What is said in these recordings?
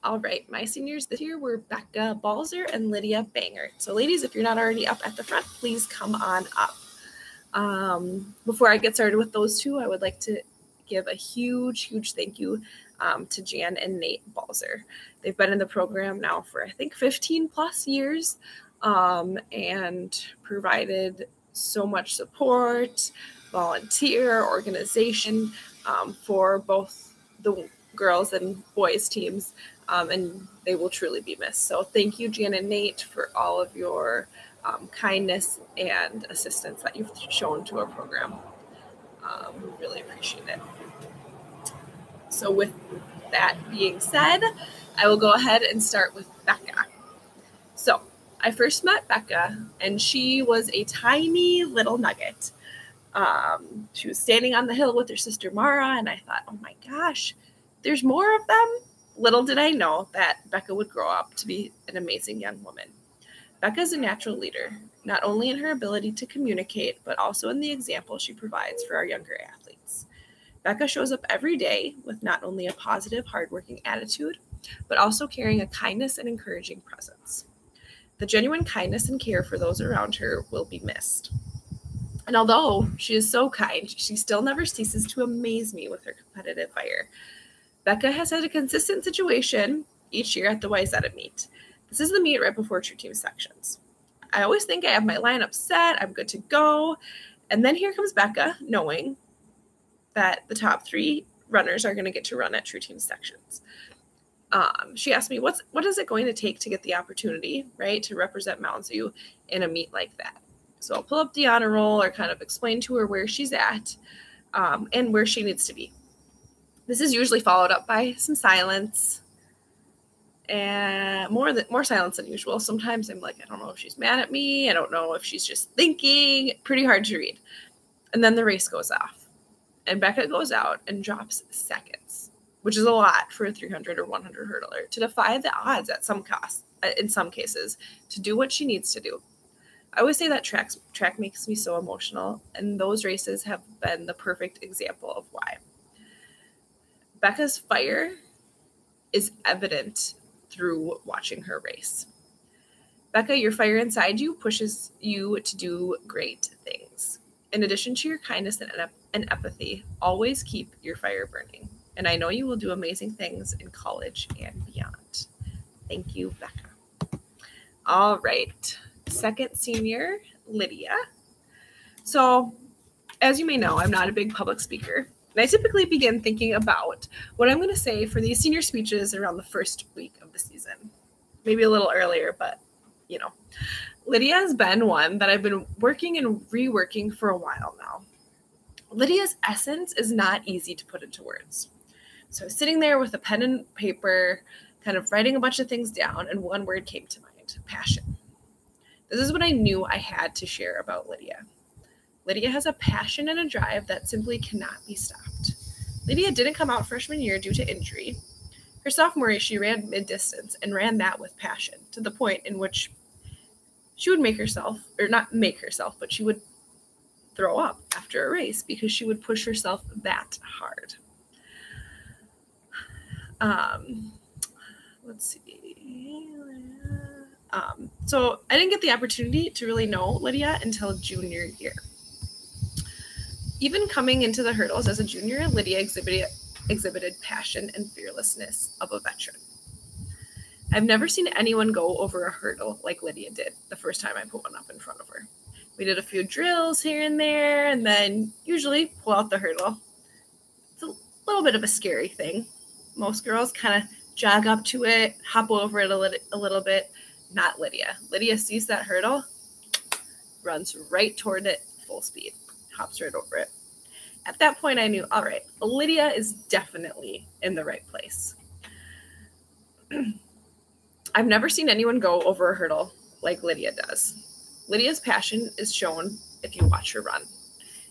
All right, my seniors this year were Becca Balzer and Lydia Banger. So ladies, if you're not already up at the front, please come on up. Before I get started with those two, I would like to give a huge thank you to Jan and Nate Balzer. They've been in the program now for, I think, 15 plus years and provided so much support, volunteer, organization for both the girls and boys teams, and they will truly be missed. So thank you, Jan and Nate, for all of your kindness and assistance that you've shown to our program. We really appreciate it. So with that being said, I will go ahead and start with Becca. So I first met Becca, and she was a tiny little nugget. She was standing on the hill with her sister Mara, and I thought, oh my gosh, there's more of them. Little did I know that Becca would grow up to be an amazing young woman. Becca is a natural leader, not only in her ability to communicate, but also in the example she provides for our younger athletes. Becca shows up every day with not only a positive, hardworking attitude, but also carrying a kindness and encouraging presence. The genuine kindness and care for those around her will be missed. And although she is so kind, she still never ceases to amaze me with her competitive fire. Becca has had a consistent situation each year at the Wayzata meet. This is the meet right before True Team sections. I always think I have my lineup set, I'm good to go. And then here comes Becca, knowing that the top 3 runners are going to get to run at True Team sections. She asked me, what is it going to take to get the opportunity, right, to represent Mounds View in a meet like that? So I'll pull up the honor roll or kind of explain to her where she's at and where she needs to be. This is usually followed up by some silence and more silence than usual. Sometimes I'm like, I don't know if she's mad at me. I don't know if she's just thinking. Pretty hard to read. And then the race goes off. And Becca goes out and drops seconds, which is a lot for a 300 or 100 hurdler, to defy the odds at some cost, in some cases, to do what she needs to do. I always say that track makes me so emotional, and those races have been the perfect example of why. Becca's fire is evident through watching her race. Becca, your fire inside you pushes you to do great things. In addition to your kindness and empathy, always keep your fire burning. And I know you will do amazing things in college and beyond. Thank you, Becca. All right. Second senior, Lydia. So, as you may know, I'm not a big public speaker. And I typically begin thinking about what I'm going to say for these senior speeches around the first week of the season. Maybe a little earlier, but, you know. Lydia has been one that I've been working and reworking for a while now. Lydia's essence is not easy to put into words. So I was sitting there with a pen and paper, kind of writing a bunch of things down, and one word came to mind: passion. This is what I knew I had to share about Lydia. Lydia has a passion and a drive that simply cannot be stopped. Lydia didn't come out freshman year due to injury. Her sophomore year, she ran mid-distance and ran that with passion, to the point in which she would make herself, or not make herself, but she would throw up after a race because she would push herself that hard. Let's see. So I didn't get the opportunity to really know Lydia until junior year. Even coming into the hurdles as a junior, Lydia exhibited passion and fearlessness of a veteran. I've never seen anyone go over a hurdle like Lydia did the first time I put one up in front of her. We did a few drills here and there, and then usually pull out the hurdle. It's a little bit of a scary thing. Most girls kind of jog up to it, hop over it a little bit. Not Lydia. Lydia sees that hurdle, runs right toward it full speed, hops right over it. At that point, I knew, all right, Lydia is definitely in the right place. I've never seen anyone go over a hurdle like Lydia does. Lydia's passion is shown if you watch her run.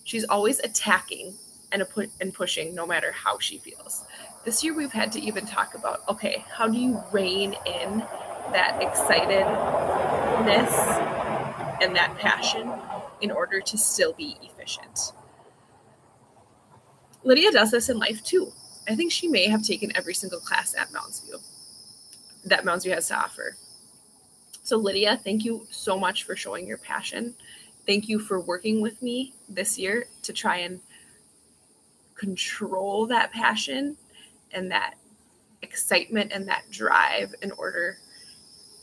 She's always attacking and pushing no matter how she feels. This year we've had to even talk about, okay, how do you rein in that excitedness and that passion in order to still be efficient? Lydia does this in life too. I think she may have taken every single class at Mounds View. that Mounds View has to offer. So Lydia, thank you so much for showing your passion. Thank you for working with me this year to try and control that passion and that excitement and that drive in order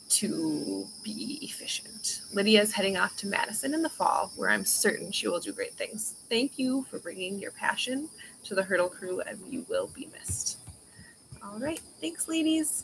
to be efficient. Lydia is heading off to Madison in the fall, where I'm certain she will do great things. Thank you for bringing your passion to the hurdle crew, and you will be missed. All right. Thanks, ladies.